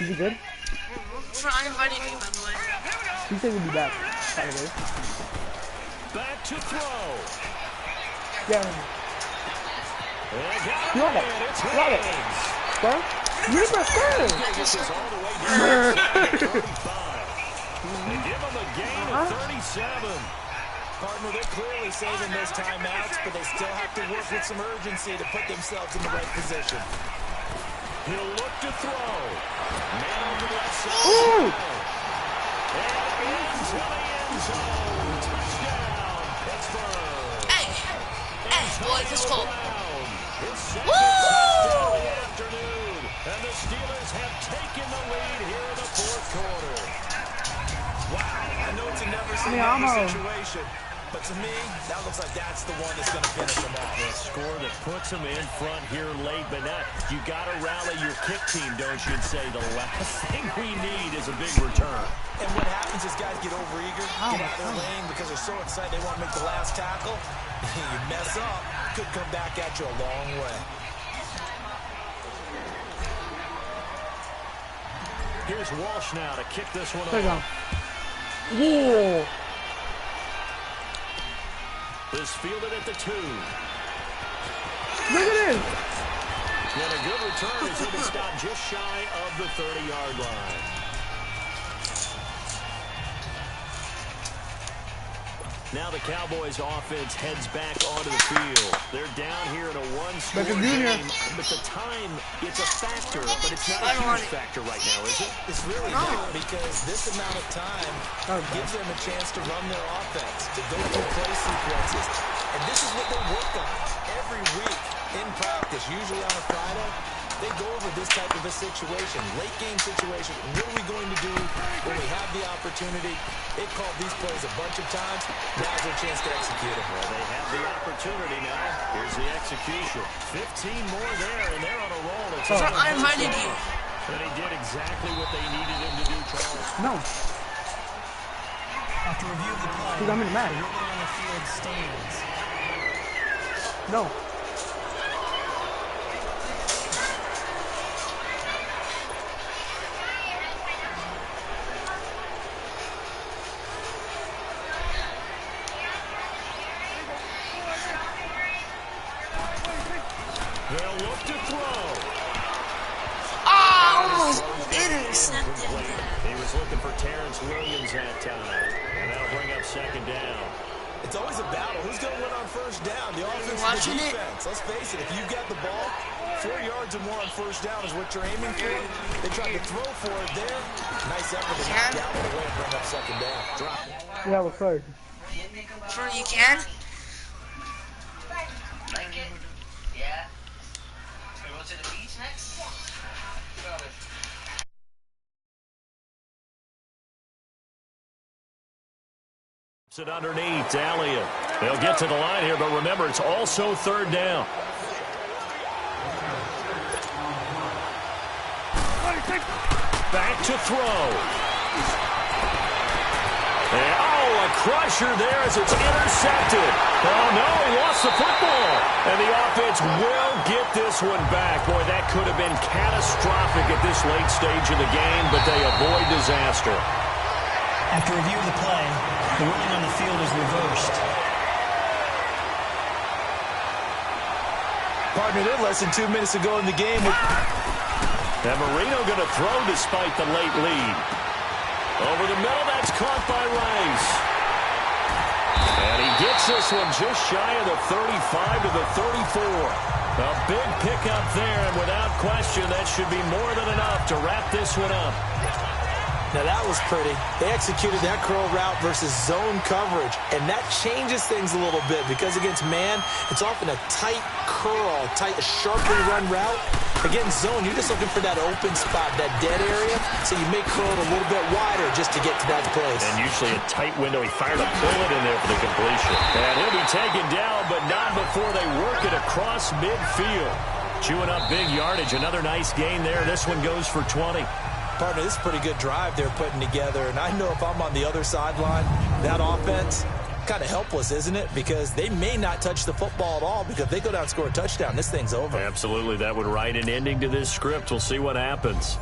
Is he good? I invited you, by the way. He said he'd be back, by the way. Back to throw. Yeah. You want it. You want it. Spur? You need my spur. They give him a gain of 37. Partner, they're clearly saving those timeouts, but they still have to work with some urgency to put themselves in the right position. He'll look to throw. Man on the left side. Ooh. And into the end zone. Touchdown, Pittsburgh. Hey, boys, let's go. It's second touchdown of the afternoon. And the Steelers have taken the lead here in the fourth quarter. Wow, I know it's a never-say-never situation, but to me, that looks like that's the one that's going to finish them off. The score that puts them in front here late, but not. You got to rally your kick team, don't you, and say the last thing we need is a big return. And what happens is guys get overeager, get out their lane because they're so excited they want to make the last tackle. You mess up, could come back at you a long way. Here's Walsh now to kick this one Whoa. off. Is fielded at the 2. Look at this. And a good return is going to stop just shy of the 30-yard line. Now the Cowboys offense heads back onto the field. They're down here in a one-score game, but the time, it's a factor, but it's not a huge factor right now, is it? It's really not, because this amount of time gives them a chance to run their offense, to go through play sequences. And this is what they work on every week in practice, usually on a Friday. They go over this type of a situation, late game situation. What are we going to do when we have the opportunity? They've called these plays a bunch of times. Now's their chance to execute them. Well, they have the opportunity now. Here's the execution. 15 more there, and they're on a roll. I invited you. And he did exactly what they needed him to do, Charles. No. After review of the play, Dude, I'm in the match. the ruling on the field stands. No. They'll look to throw. Almost intercepted that. He was looking for Terrence Williams that time. And that'll bring up second down. It's always a battle. Who's going to win on first down? The offense or the defense? Let's face it, if you've got the ball, 4 yards or more on first down is what you're aiming for. They tried to throw for it there. Nice effort to knock down the way and bring up second down. Drop it. Yeah, we're third. For you can? Yeah. We go to the beach next? It underneath, Elliott. They'll get to the line here, but remember, it's also third down. Back to throw. And, a crusher there as it's intercepted. Oh, no, he lost the football. And the offense will get this one back. Boy, that could have been catastrophic at this late stage of the game, but they avoid disaster. After review of the play, the ruling on the field is reversed. Partner, they're less than 2 minutes to go in the game. And Marino going to throw despite the late lead. Over the middle, that's caught by Rice. And he gets this one just shy of the 35 to the 34. A big pickup there, and without question, that should be more than enough to wrap this one up. Now that was pretty. They executed that curl route versus zone coverage, and that changes things a little bit because against man, it's often a tight curl, a sharply run route. Against zone, you're just looking for that open spot, that dead area, so you may curl it a little bit wider just to get to that place. And usually a tight window. He fired a bullet in there for the completion. And he'll be taken down, but not before they work it across midfield. Chewing up big yardage. Another nice gain there. This one goes for 20. Partner, this is a pretty good drive they're putting together, and I know if I'm on the other sideline, that offense, kind of helpless, isn't it? Because they may not touch the football at all, because if they go down and score a touchdown, this thing's over. Absolutely. That would write an ending to this script. We'll see what happens.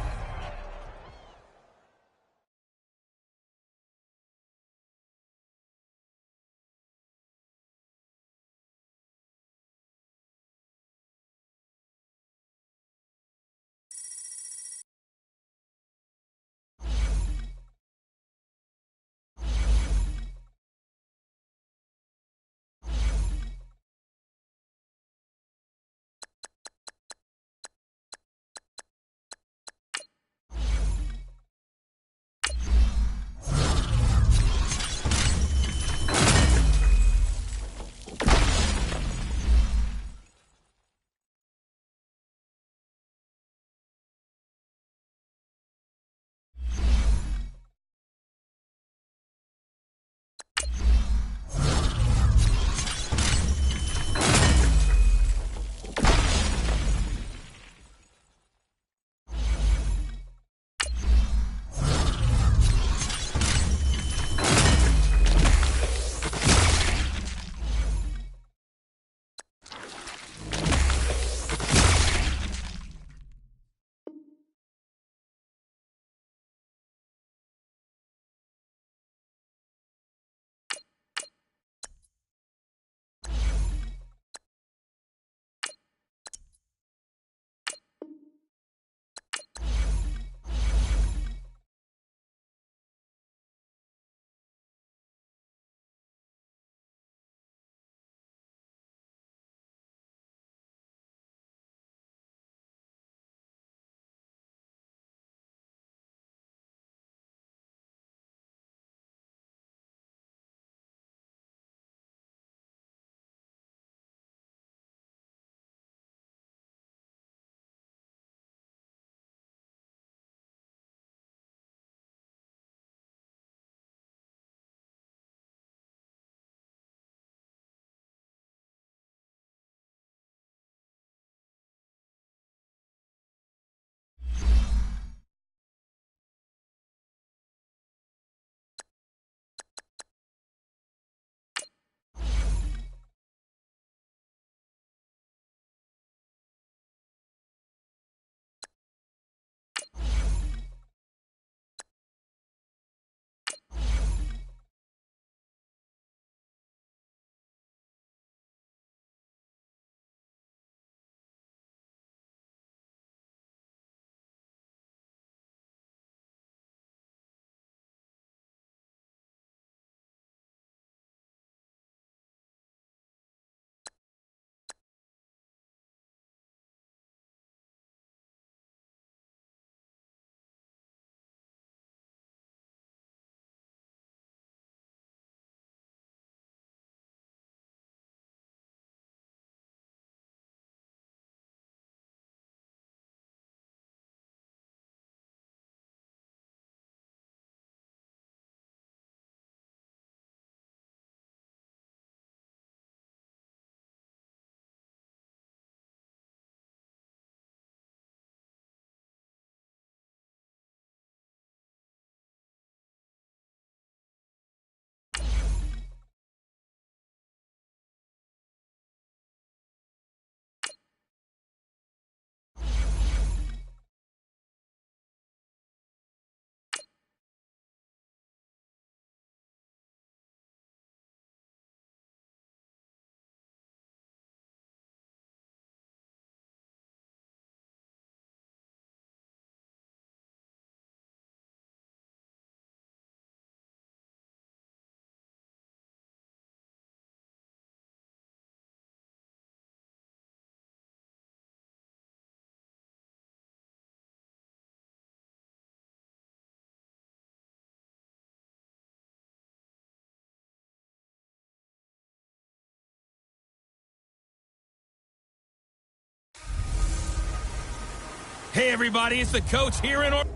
Hey, everybody, it's the coach here in Orlando.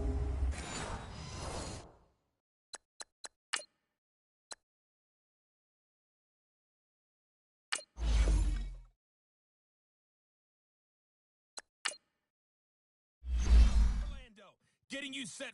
Getting you set.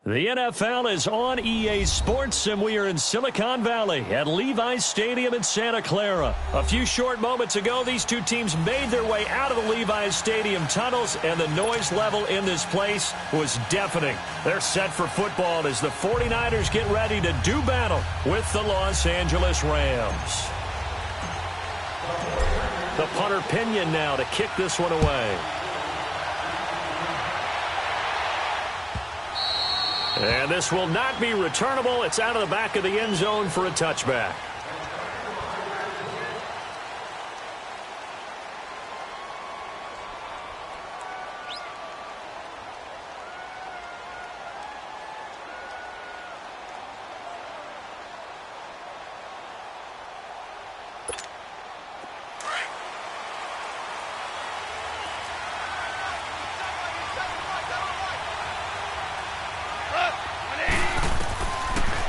The NFL is on EA Sports, and we are in Silicon Valley at Levi's Stadium in Santa Clara. A few short moments ago, these two teams made their way out of the Levi's Stadium tunnels, and the noise level in this place was deafening. They're set for football as the 49ers get ready to do battle with the Los Angeles Rams. The punter Pinion now to kick this one away. And this will not be returnable. It's out of the back of the end zone for a touchback.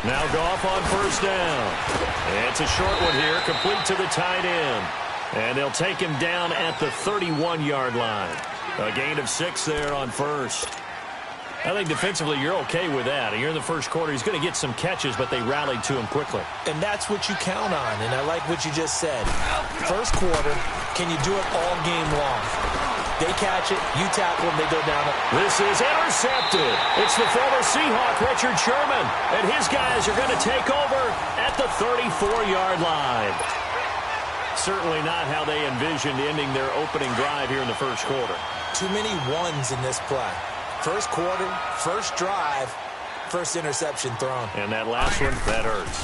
Now Goff on first down. It's a short one here, complete to the tight end. And they'll take him down at the 31-yard line. A gain of 6 there on first. I think defensively you're okay with that. Here in the first quarter, he's going to get some catches, but they rallied to him quickly. And that's what you count on, and I like what you just said. First quarter, can you do it all game long? They catch it, you tackle them, they go down. This is intercepted. It's the former Seahawk, Richard Sherman, and his guys are going to take over at the 34-yard line. Certainly not how they envisioned ending their opening drive here in the first quarter. Too many ones in this play. First quarter, first drive, first interception thrown. And that last one, that hurts.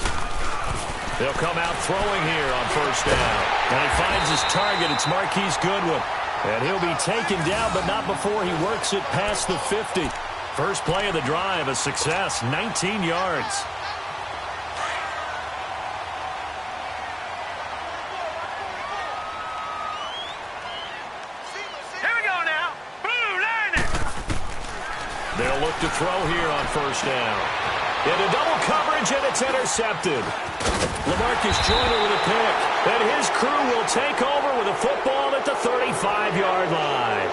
They'll come out throwing here on first down. And he finds his target. It's Marquise Goodwin. And he'll be taken down, but not before he works it past the 50. First play of the drive, a success, 19 yards. They'll look to throw here on first down. Into double coverage, and it's intercepted. LaMarcus Joyner with a pick. And his crew will take over with a football at the 35-yard line.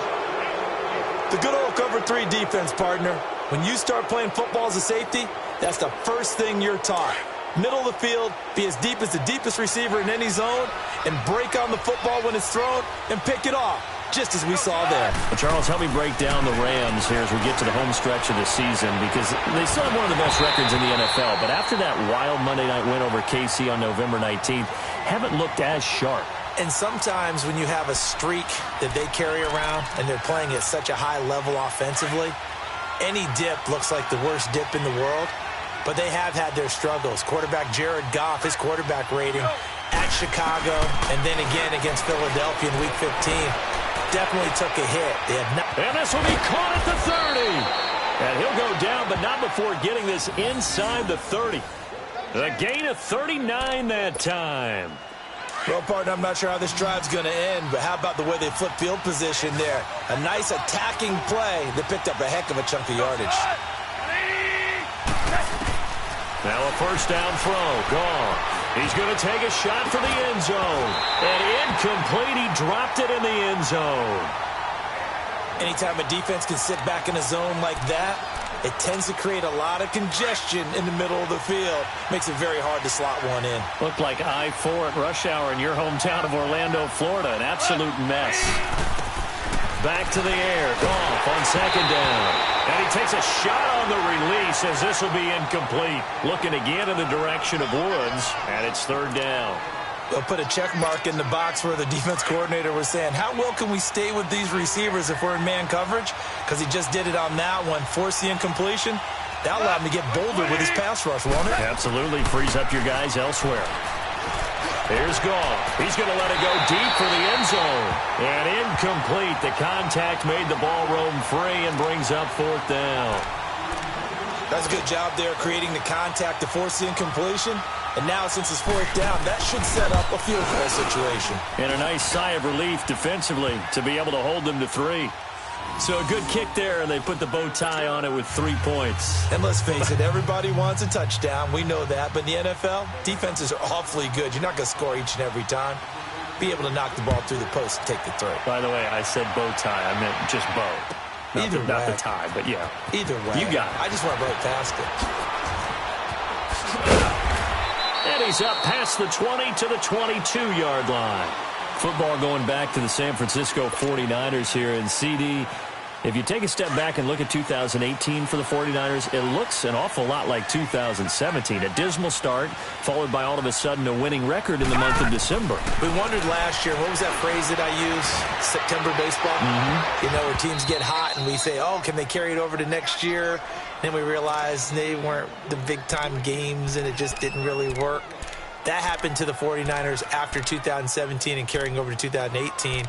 The good old cover 3 defense, partner. When you start playing football as a safety, that's the first thing you're taught. Middle of the field, be as deep as the deepest receiver in any zone, and break on the football when it's thrown, and pick it off. Just as we saw there. Well, Charles, help me break down the Rams here as we get to the home stretch of the season, because they still have one of the best records in the NFL. But after that wild Monday night win over KC on November 19th, haven't looked as sharp. And sometimes when you have a streak that they carry around and they're playing at such a high level offensively, any dip looks like the worst dip in the world. But they have had their struggles. Quarterback Jared Goff, his quarterback rating at Chicago, and then again against Philadelphia in Week 15. Definitely took a hit. They have not. And this will be caught at the 30. And he'll go down, but not before getting this inside the 30. A gain of 39 that time. Well, partner, I'm not sure how this drive's going to end, but how about the way they flip field position there? A nice attacking play that picked up a heck of a chunk of yardage. Now a first down throw. Gone. He's going to take a shot for the end zone. And incomplete. He dropped it in the end zone. Anytime a defense can sit back in a zone like that, it tends to create a lot of congestion in the middle of the field. Makes it very hard to slot one in. Looked like I-4 at rush hour in your hometown of Orlando, Florida. An absolute mess. Back to the air. Goff on second down. And he takes a shot on the release as this will be incomplete. Looking again in the direction of Woods, and it's third down. They'll put a check mark in the box where the defense coordinator was saying, how well can we stay with these receivers if we're in man coverage? Because he just did it on that one, force the incompletion. That allowed him to get bolder with his pass rush, won't it? Absolutely. Frees up your guys elsewhere. Here's Goff. He's going to let it go deep for the end zone. And incomplete. The contact made the ball roam free and brings up fourth down. That's a good job there creating the contact to force the incompletion. And now, since it's fourth down, that should set up a field goal situation. And a nice sigh of relief defensively to be able to hold them to 3. So a good kick there, and they put the bow tie on it with 3 points. And let's face it, everybody wants a touchdown. We know that. But in the NFL, defenses are awfully good. You're not going to score each and every time. Be able to knock the ball through the post and take the throw. By the way, I said bow tie. I meant just bow. Not the tie, but yeah. Either way. You got it. I just went right past it. And he's up past the 20 to the 22-yard line. Football going back to the San Francisco 49ers here, and CD, If you take a step back and look at 2018 for the 49ers, it looks an awful lot like 2017. A dismal start, followed by all of a sudden a winning record in the month of December. We wondered last year, what was that phrase that I used? September baseball? You know, where teams get hot and we say, oh, can they carry it over to next year? Then we realized they weren't the big-time games and it just didn't really work. That happened to the 49ers after 2017 and carrying over to 2018.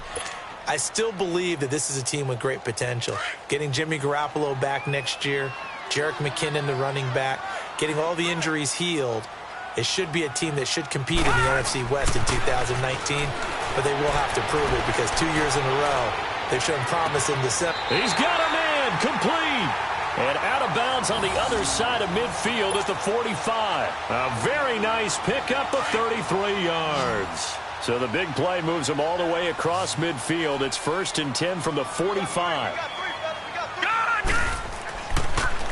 I still believe that this is a team with great potential. Getting Jimmy Garoppolo back next year, Jerick McKinnon, the running back, getting all the injuries healed, it should be a team that should compete in the NFC West in 2019, but they will have to prove it because 2 years in a row, they've shown promise in December. He's got a man, complete. And out of bounds on the other side of midfield at the 45. A very nice pickup of 33 yards. So the big play moves them all the way across midfield. It's 1st and 10 from the 45.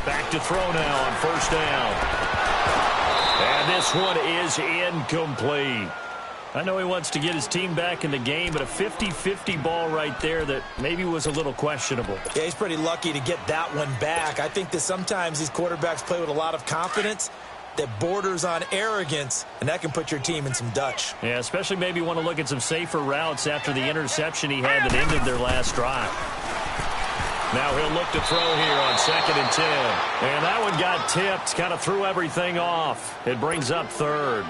Back to throw now on 1st down. And this one is incomplete. I know he wants to get his team back in the game, but a 50-50 ball right there that maybe was a little questionable. Yeah, he's pretty lucky to get that one back. I think that sometimes these quarterbacks play with a lot of confidence that borders on arrogance, and that can put your team in some Dutch. Yeah, especially maybe want to look at some safer routes after the interception he had that ended their last drive. Now he'll look to throw here on 2nd and 10. And that one got tipped, kind of threw everything off. It brings up 3rd.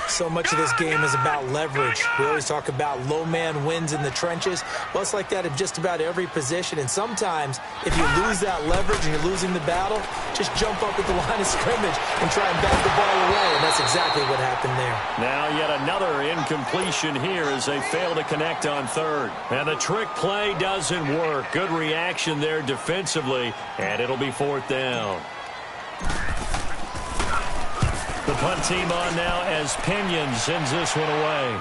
So much of this game is about leverage. We always talk about low man wins in the trenches. Well, it's like that in just about every position. And sometimes, if you lose that leverage and you're losing the battle, just jump up at the line of scrimmage and try and bat the ball away. And that's exactly what happened there. Now yet another incompletion here as they fail to connect on 3rd. And the trick play doesn't work. Good reaction there defensively. And it'll be 4th down. The punt team on now as Pinion sends this one away.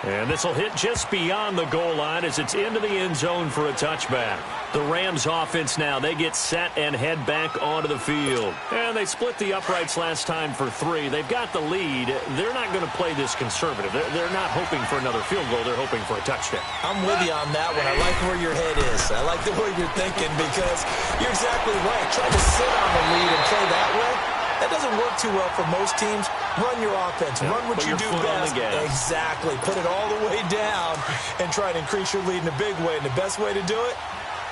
And this will hit just beyond the goal line as it's into the end zone for a touchback. The Rams offense now, they get set and head back onto the field. And they split the uprights last time for 3. They've got the lead. They're not going to play this conservative. They're not hoping for another field goal. They're hoping for a touchdown. I'm with you on that one. I like where your head is. I like the way you're thinking because you're exactly right. Trying to sit on the lead and play that way, that doesn't work too well for most teams. Run your offense. Run what you do best. Exactly. Put it all the way down and try to increase your lead in a big way. And the best way to do it,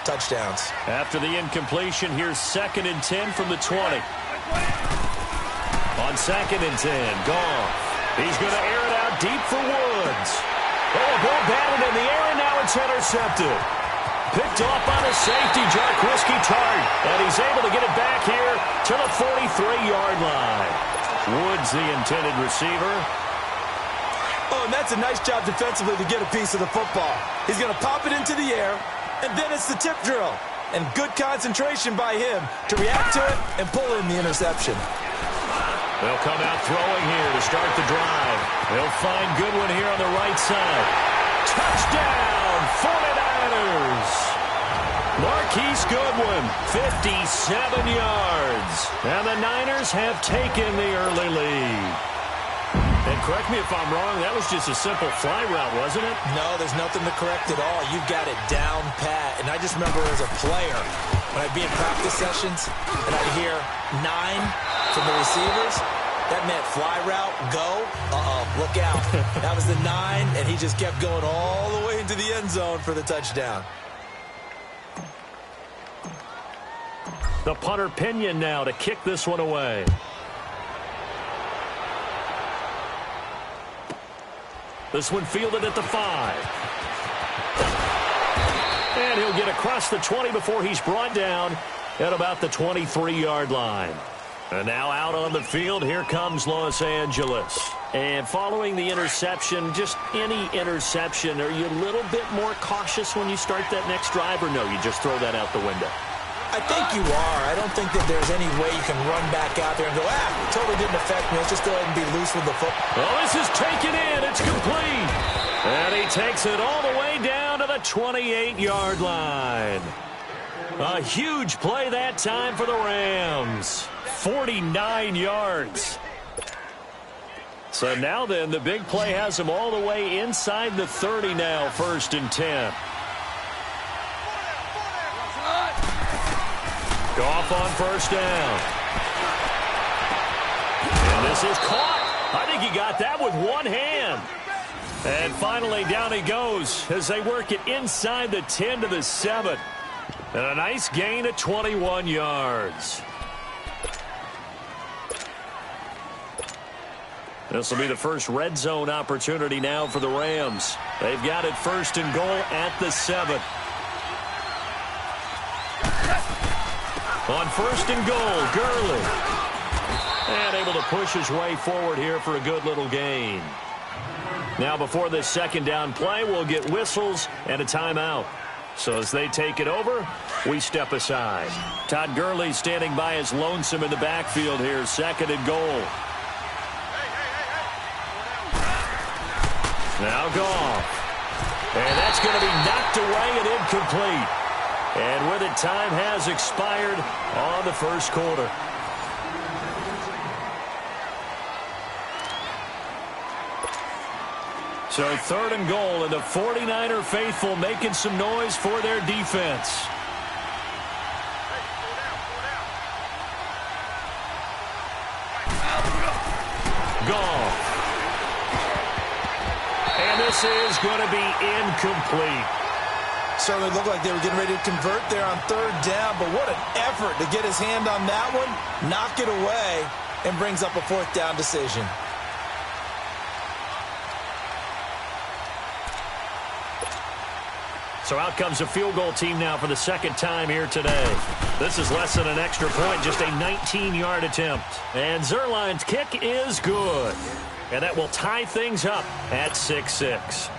touchdowns. After the incompletion, here's 2nd and 10 from the 20. On 2nd and 10, Goff. He's going to air it out deep for Woods. Oh, ball batted in the air, and now it's intercepted. Picked off by the safety, Jarquiski Tart. And he's able to get it back here to the 43-yard line. Woods, the intended receiver. Oh, and that's a nice job defensively to get a piece of the football. He's going to pop it into the air, and then it's the tip drill. And good concentration by him to react to it and pull in the interception. They'll come out throwing here to start the drive. They'll find Goodwin here on the right side. Touchdown, 49ers. Marquise Goodwin, 57 yards. And the Niners have taken the early lead. And correct me if I'm wrong, that was just a simple fly route, wasn't it? No, there's nothing to correct at all. You've got it down pat. And I just remember as a player, when I'd be in practice sessions and I'd hear 9 from the receivers, that meant fly route, go, look out. That was the 9, and he just kept going all the way into the end zone for the touchdown. The punter Pinion now to kick this one away. This one fielded at the 5. And he'll get across the 20 before he's brought down at about the 23-yard line. And now out on the field, here comes Los Angeles. And following the interception, just any interception, are you a little bit more cautious when you start that next drive, or no, you just throw that out the window? I think you are. I don't think that there's any way you can run back out there and go, totally didn't affect me. Let's just go ahead and be loose with the football. Well, this is taken in. It's complete. And he takes it all the way down to the 28-yard line. A huge play that time for the Rams. 49 yards. So now then, the big play has him all the way inside the 30 now, 1st and 10. Goff on 1st down. And this is caught. I think he got that with one hand. And finally, down he goes as they work it inside the 10 to the 7. And a nice gain of 21 yards. This will be the first red zone opportunity now for the Rams. They've got it 1st and goal at the 7. On 1st and goal, Gurley. And able to push his way forward here for a good little gain. Now before this 2nd down play, we'll get whistles and a timeout. So as they take it over, we step aside. Todd Gurley standing by as lonesome in the backfield here, 2nd and goal. Now Goff. And that's going to be knocked away and incomplete. And with it, time has expired on the 1st quarter. So 3rd and goal, and the 49er faithful making some noise for their defense. Goff. And this is going to be incomplete. Certainly looked like they were getting ready to convert there on 3rd down, but what an effort to get his hand on that one, knock it away, and brings up a 4th down decision. So out comes a field goal team now for the 2nd time here today. This is less than an extra point, just a 19-yard attempt. And Zuerlein's kick is good. And that will tie things up at 6-6.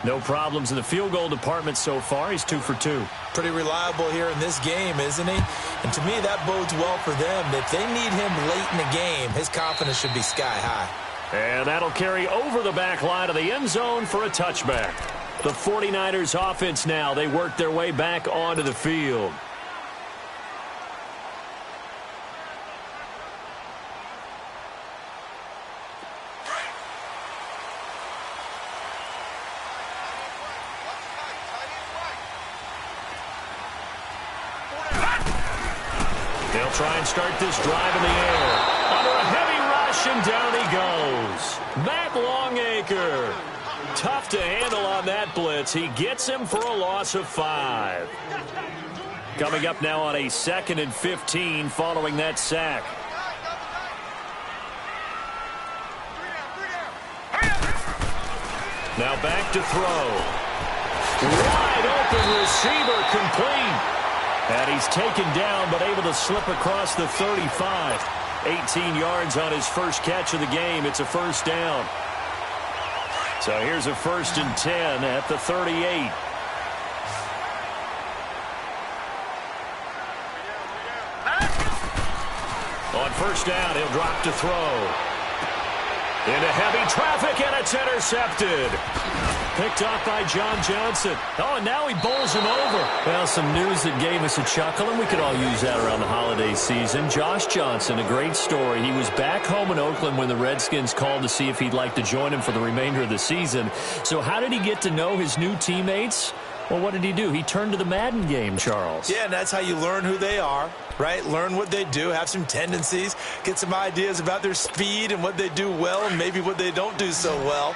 No problems in the field goal department so far. He's 2 for 2. Pretty reliable here in this game, isn't he? And to me, that bodes well for them. If they need him late in the game, his confidence should be sky high. And that'll carry over the back line of the end zone for a touchback. The 49ers offense now, they work their way back onto the field. They'll try and start this drive in the air. Under a heavy rush, and down he goes. Matt Longacre. Tough to handle on that blitz. He gets him for a loss of 5. Coming up now on a 2nd and 15 following that sack. Now back to throw. Wide open receiver complete. And he's taken down but able to slip across the 35. 18 yards on his first catch of the game. It's a 1st down. So here's a 1st and 10 at the 38. On 1st down, he'll drop to throw. Into heavy traffic, and it's intercepted. Picked off by John Johnson. Oh, and now he bowls him over. Well, some news that gave us a chuckle, and we could all use that around the holiday season. Josh Johnson, a great story. He was back home in Oakland when the Redskins called to see if he'd like to join him for the remainder of the season. So how did he get to know his new teammates? Well, what did he do? He turned to the Madden game, Charles. Yeah, and that's how you learn who they are, right? Learn what they do, have some tendencies, get some ideas about their speed and what they do well and maybe what they don't do so well.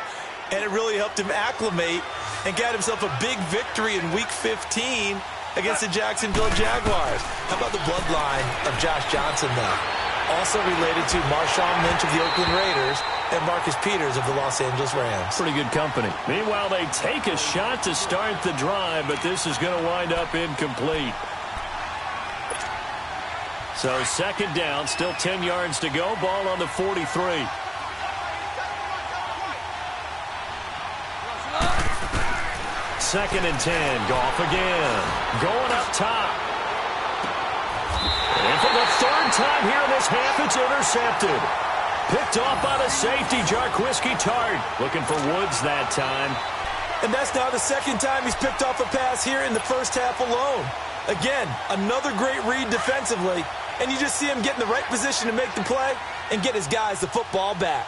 And it really helped him acclimate and got himself a big victory in Week 15 against the Jacksonville Jaguars. How about the bloodline of Josh Johnson, though? Also related to Marshawn Lynch of the Oakland Raiders and Marcus Peters of the Los Angeles Rams. Pretty good company. Meanwhile, they take a shot to start the drive, but this is going to wind up incomplete. So 2nd down, still 10 yards to go. Ball on the 43. Second and 10. Goff again. Going up top. And for the 3rd time here in this half, it's intercepted. Picked off by the safety, Jarquiski Tart. Looking for Woods that time. And that's now the 2nd time he's picked off a pass here in the first half alone. Again, another great read defensively. And you just see him get in the right position to make the play and get his guys the football back.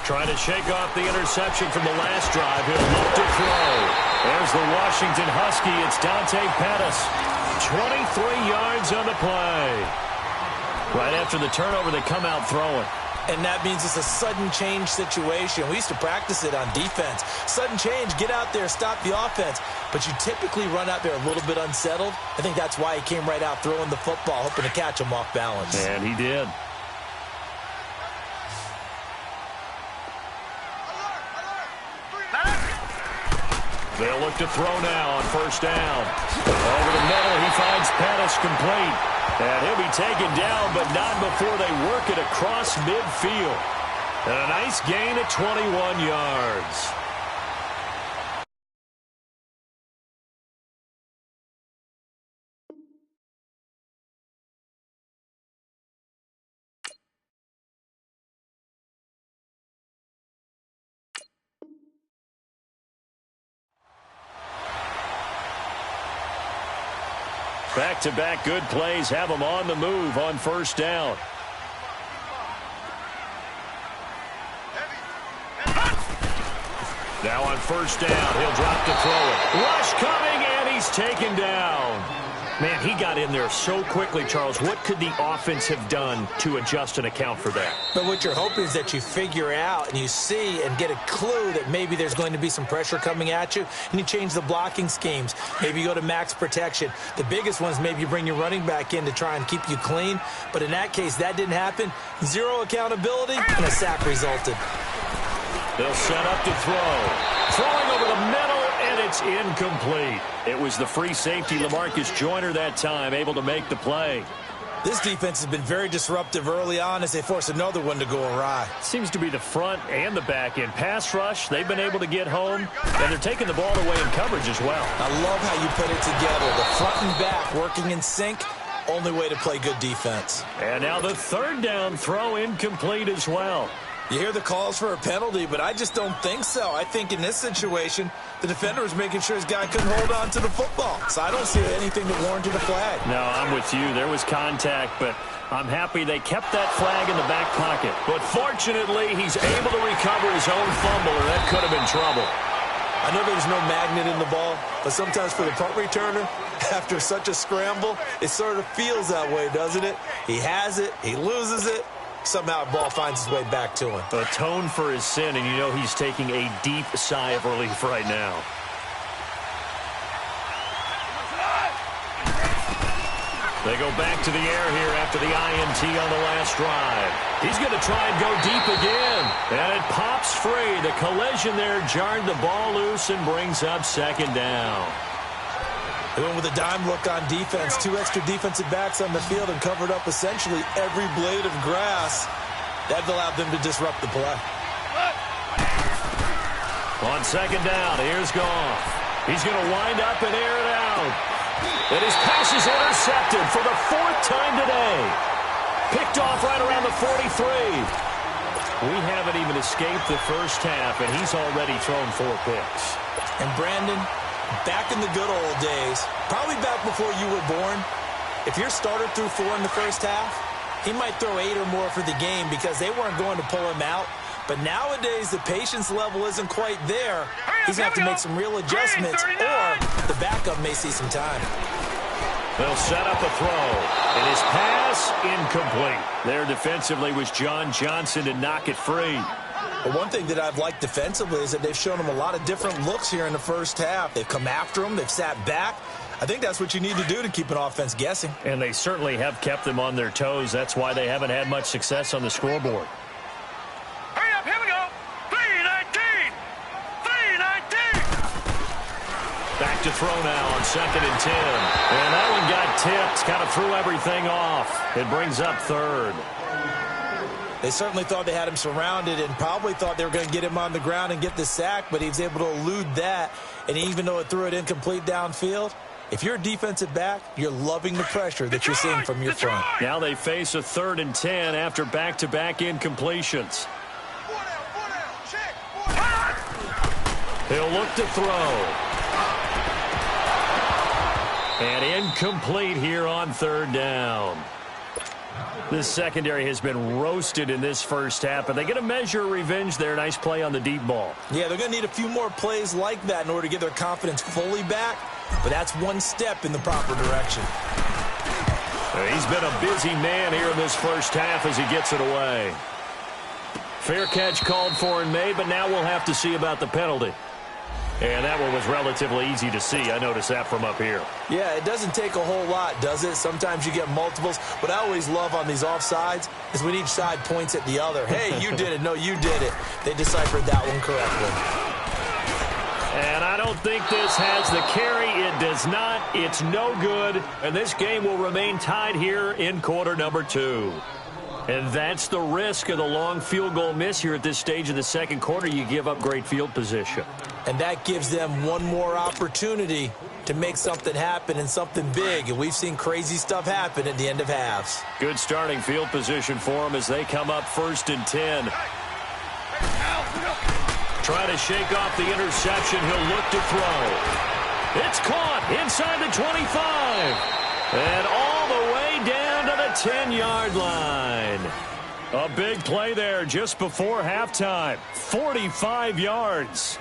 Trying to shake off the interception from the last drive. He'll look to throw. There's the Washington Husky. It's Dante Pettis. 23 yards on the play. Right after the turnover, they come out throwing. And that means it's a sudden change situation. We used to practice it on defense. Sudden change, get out there, stop the offense. But you typically run out there a little bit unsettled. I think that's why he came right out throwing the football, hoping to catch him off balance. And he did. They'll look to throw now on first down. Over the middle, he finds Pettis complete. And he'll be taken down, but not before they work it across midfield. And a nice gain of 21 yards. Back-to-back good plays have them on the move on first down. Now on first down, he'll drop to throw it. Rush coming, and he's taken down. Man, he got in there so quickly, Charles. What could the offense have done to adjust and account for that? But what you're hoping is that you figure out and you see and get a clue that maybe there's going to be some pressure coming at you, and you change the blocking schemes. Maybe you go to max protection. The biggest one is maybe you bring your running back in to try and keep you clean. But in that case, that didn't happen. Zero accountability, and a sack resulted. They'll set up to throw. Throwing over the middle, and it's incomplete. It was the free safety, LaMarcus Joyner, that time, able to make the play. This defense has been very disruptive early on as they force another one to go awry. Seems to be the front and the back end. Pass rush, they've been able to get home, and they're taking the ball away in coverage as well. I love how you put it together. The front and back working in sync. Only way to play good defense. And now the third down throw incomplete as well. You hear the calls for a penalty, but I just don't think so. I think in this situation, the defender was making sure his guy couldn't hold on to the football. So I don't see anything that warranted a flag. No, I'm with you. There was contact, but I'm happy they kept that flag in the back pocket. But fortunately, he's able to recover his own fumble, or that could have been trouble. I know there's no magnet in the ball, but sometimes for the punt returner, after such a scramble, it sort of feels that way, doesn't it? He has it, he loses it. Somehow the ball finds its way back to him. Atone for his sin, and you know he's taking a deep sigh of relief right now. They go back to the air here after the INT on the last drive. He's going to try and go deep again. And it pops free. The collision there jarred the ball loose and brings up second down. They went with a dime look on defense. 2 extra defensive backs on the field and covered up essentially every blade of grass. That allowed them to disrupt the play. On second down, here's Goff. He's going to wind up and air it out. And his pass is intercepted for the 4th time today. Picked off right around the 43. We haven't even escaped the first half, and he's already thrown 4 picks. And Brandon, back in the good old days, probably back before you were born, if your starter threw 4 in the first half, he might throw 8 or more for the game because they weren't going to pull him out. But nowadays, the patience level isn't quite there. He's going to have to make some real adjustments, or the backup may see some time. They'll set up a throw. And his pass, incomplete. There defensively was John Johnson to knock it free. But one thing that I've liked defensively is that they've shown him a lot of different looks here in the first half. They've come after him. They've sat back. I think that's what you need to do to keep an offense guessing. And they certainly have kept them on their toes. That's why they haven't had much success on the scoreboard. Hurry up, here we go. 3-19. 3-19. Back to throw now on 2nd and 10. And that one got tipped. Kind of threw everything off. It brings up 3rd. They certainly thought they had him surrounded and probably thought they were going to get him on the ground and get the sack, but he was able to elude that. And even though it threw it incomplete downfield, if you're a defensive back, you're loving the pressure that you're seeing from your front. Now they face a 3rd and 10 after back-to-back incompletions. He'll look to throw. And incomplete here on 3rd down. This secondary has been roasted in this first half, but they get a measure of revenge there. Nice play on the deep ball. Yeah, they're going to need a few more plays like that in order to get their confidence fully back, but that's one step in the proper direction. He's been a busy man here in this first half as he gets it away. Fair catch called for and made, but now we'll have to see about the penalty. And that one was relatively easy to see. I noticed that from up here. Yeah, it doesn't take a whole lot, does it? Sometimes you get multiples. What I always love on these offsides is when each side points at the other. Hey, you did it. No, you did it. They deciphered that one correctly. And I don't think this has the carry. It does not. It's no good. And this game will remain tied here in quarter number 2. And that's the risk of the long field goal miss here at this stage of the second quarter. You give up great field position. And that gives them one more opportunity to make something happen and something big. And we've seen crazy stuff happen at the end of halves. Good starting field position for them as they come up 1st and 10. Try to shake off the interception. He'll look to throw. It's caught inside the 25. And all the way down to the 10-yard line. A big play there just before halftime. 45 yards.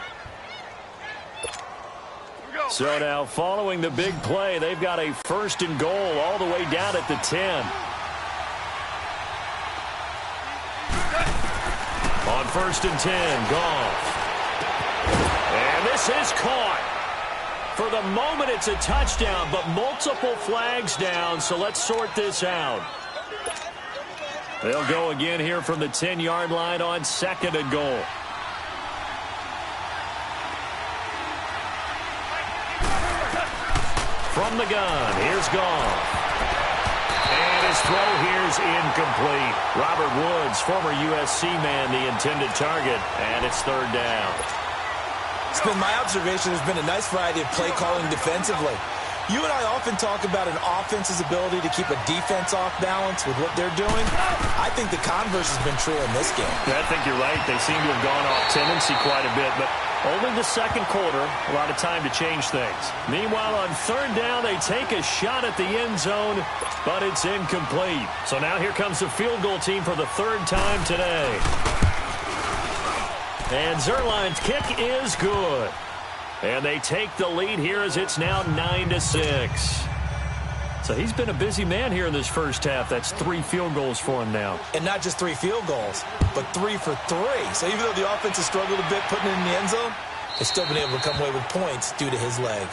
So now following the big play, they've got a 1st and goal all the way down at the 10. On 1st and 10, Goff. And this is caught. For the moment, it's a touchdown, but multiple flags down, so let's sort this out. They'll go again here from the 10-yard line on 2nd and goal. From the gun, here's Goff. And his throw here's incomplete. Robert Woods, former USC man, the intended target, and it's 3rd down. It's been my observation there's been a nice variety of play calling defensively. You and I often talk about an offense's ability to keep a defense off balance with what they're doing. I think the converse has been true in this game. I think you're right. They seem to have gone off tendency quite a bit, but only the second quarter, a lot of time to change things. Meanwhile, on 3rd down, they take a shot at the end zone, but it's incomplete. So now here comes the field goal team for the 3rd time today. And Zerline's kick is good. And they take the lead here as it's now 9-6. So he's been a busy man here in this first half. That's 3 field goals for him now. And not just 3 field goals, but 3 for 3. So even though the offense has struggled a bit putting it in the end zone, they've still been able to come away with points due to his leg.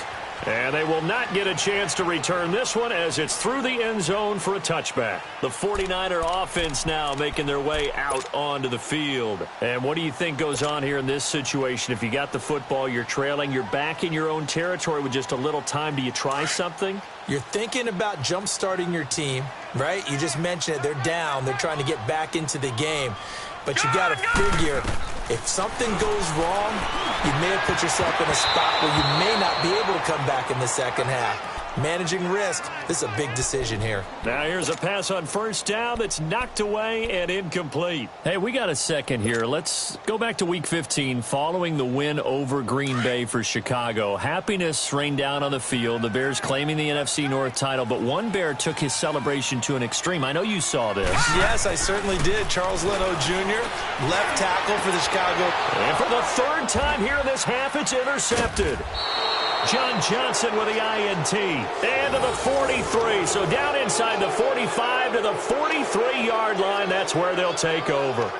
And they will not get a chance to return this one as it's through the end zone for a touchback. The 49er offense now making their way out onto the field. And what do you think goes on here in this situation? If you got the football, you're trailing, you're back in your own territory with just a little time. Do you try something? You're thinking about jump-starting your team, right? You just mentioned it. They're down. They're trying to get back into the game. But you got to figure, if something goes wrong, you may have put yourself in a spot where you may not be able to come back in the second half. Managing risk, this is a big decision here. Now here's a pass on 1st down that's knocked away and incomplete. Hey, we got a second here. Let's go back to Week 15 following the win over Green Bay for Chicago. Happiness rained down on the field. The Bears claiming the NFC North title, but one Bear took his celebration to an extreme. I know you saw this. Yes, I certainly did. Charles Leno Jr., left tackle for the Chicago. And for the 3rd time here in this half, it's intercepted. John Johnson with the INT. And to the 43. So down inside the 45 to the 43-yard line. That's where they'll take over.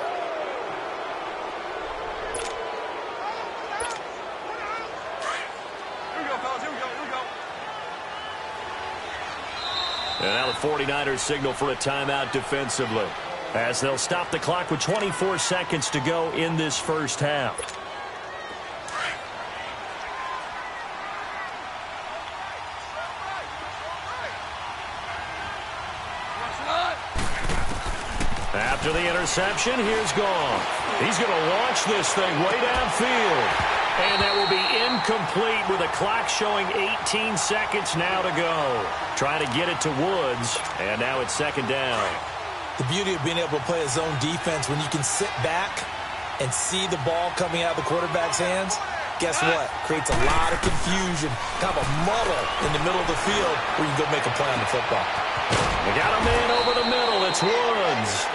And now the 49ers signal for a timeout defensively, as they'll stop the clock with 24 seconds to go in this first half. After the interception, here's Goff. He's going to launch this thing way downfield. And that will be incomplete with a clock showing 18 seconds now to go. Trying to get it to Woods, and now it's 2nd down. The beauty of being able to play a zone defense when you can sit back and see the ball coming out of the quarterback's hands, guess what? Creates a lot of confusion, kind of a muddle in the middle of the field where you can go make a play on the football. They got a man over the middle. It's it's Woods.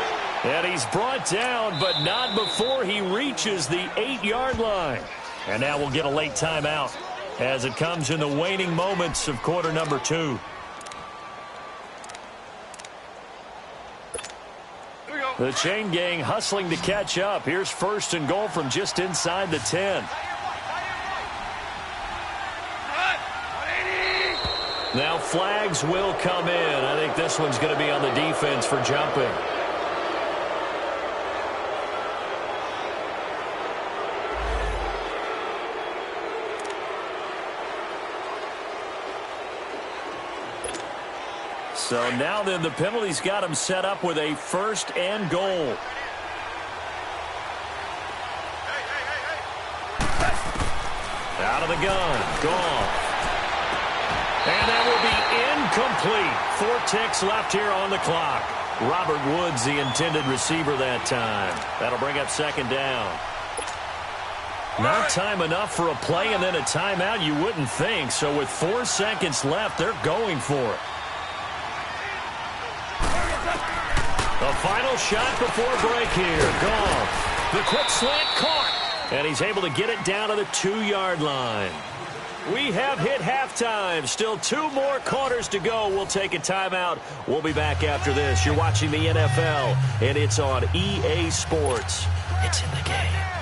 And he's brought down, but not before he reaches the 8-yard line. And now we'll get a late timeout as it comes in the waning moments of quarter number 2. The chain gang hustling to catch up. Here's 1st and goal from just inside the 10. Now flags will come in. I think this one's going to be on the defense for jumping. So now then the penalty's got him set up with a 1st and goal. Out of the gun. Gone. And that will be incomplete. 4 ticks left here on the clock. Robert Woods, the intended receiver that time. That'll bring up 2nd down. Not time enough for a play and then a timeout, you wouldn't think. So with 4 seconds left, they're going for it. The final shot before break here. Gone. The quick slant caught. And he's able to get it down to the 2-yard line. We have hit halftime. Still 2 more quarters to go. We'll take a timeout. We'll be back after this. You're watching the NFL, and it's on EA Sports. It's in the game.